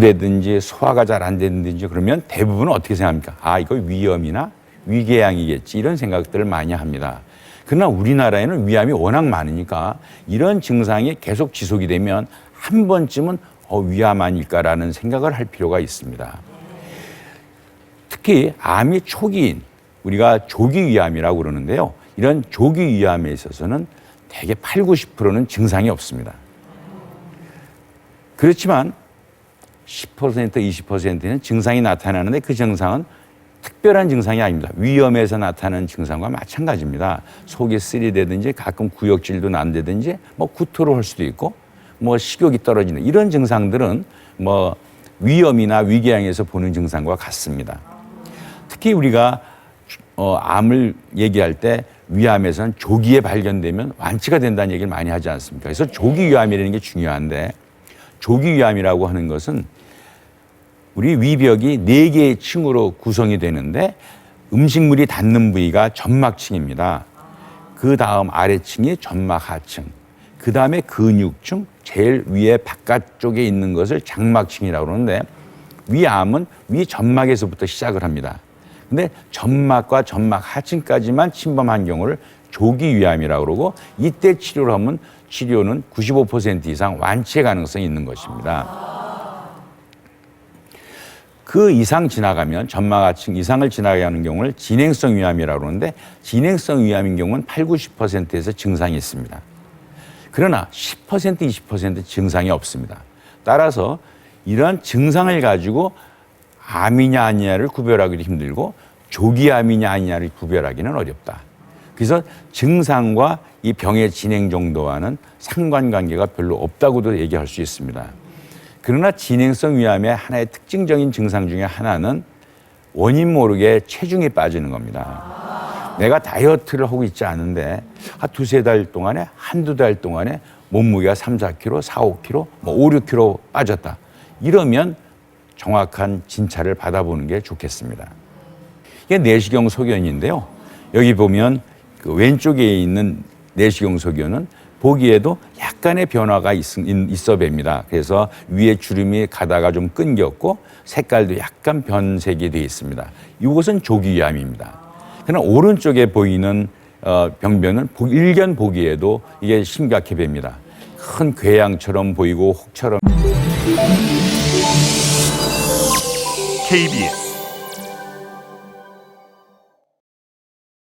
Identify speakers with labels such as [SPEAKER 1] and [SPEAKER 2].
[SPEAKER 1] 되든지 소화가 잘 안 되든지 그러면 대부분은 어떻게 생각합니까? 아, 이거 위염이나 위궤양이겠지 이런 생각들을 많이 합니다. 그러나 우리나라에는 위암이 워낙 많으니까 이런 증상이 계속 지속이 되면 한 번쯤은 위암 아닐까라는 생각을 할 필요가 있습니다. 특히 암이 초기인 우리가 조기 위암이라고 그러는데요. 이런 조기 위암에 있어서는 대개 80~90%는 증상이 없습니다. 그렇지만 10%, 20%는 증상이 나타나는데 그 증상은 특별한 증상이 아닙니다. 위염에서 나타나는 증상과 마찬가지입니다. 속이 쓰리되든지 가끔 구역질도 난다든지 구토를 할 수도 있고 식욕이 떨어지는 이런 증상들은 위염이나 위궤양에서 보는 증상과 같습니다. 특히 우리가 암을 얘기할 때 위암에서는 조기에 발견되면 완치가 된다는 얘기를 많이 하지 않습니까? 그래서 조기 위암이라는 게 중요한데 조기 위암이라고 하는 것은 우리 위벽이 4개의 층으로 구성이 되는데 음식물이 닿는 부위가 점막층입니다. 그 다음 아래층이 점막 하층, 그 다음에 근육층, 제일 위에 바깥쪽에 있는 것을 장막층이라고 그러는데 위암은 위 점막에서부터 시작을 합니다. 근데 점막과 점막 하층까지만 침범한 경우를 조기 위암이라고 그러고 이때 치료를 하면 치료는 95% 이상 완치의 가능성이 있는 것입니다. 그 이상 지나가면 점막 하층 이상을 지나가는 경우를 진행성 위암이라고 그러는데 진행성 위암인 경우는 80~90%에서 증상이 있습니다. 그러나 10%, 20% 증상이 없습니다. 따라서 이런 증상을 가지고 암이냐 아니냐를 구별하기도 힘들고 조기 암이냐 아니냐를 구별하기는 어렵다. 그래서 증상과 이 병의 진행 정도와는 상관관계가 별로 없다고도 얘기할 수 있습니다. 그러나 진행성 위암의 하나의 특징적인 증상 중에 하나는 원인 모르게 체중이 빠지는 겁니다. 내가 다이어트를 하고 있지 않은데 한 2~3달 동안에 한두 달 동안에 몸무게가 3~4kg, 4~5kg, 5~6kg 빠졌다. 이러면 정확한 진찰을 받아보는 게 좋겠습니다. 이게 내시경 소견인데요. 여기 보면 그 왼쪽에 있는 내시경 소견은 보기에도 약간의 변화가 있어 봅니다. 그래서 위에 주름이 가다가 좀 끊겼고 색깔도 약간 변색이 되어 있습니다. 이것은 조기 위암입니다. 그러나 오른쪽에 보이는 병변은 일견 보기에도 이게 심각해 보입니다. 큰 궤양처럼 보이고 혹처럼.
[SPEAKER 2] KBS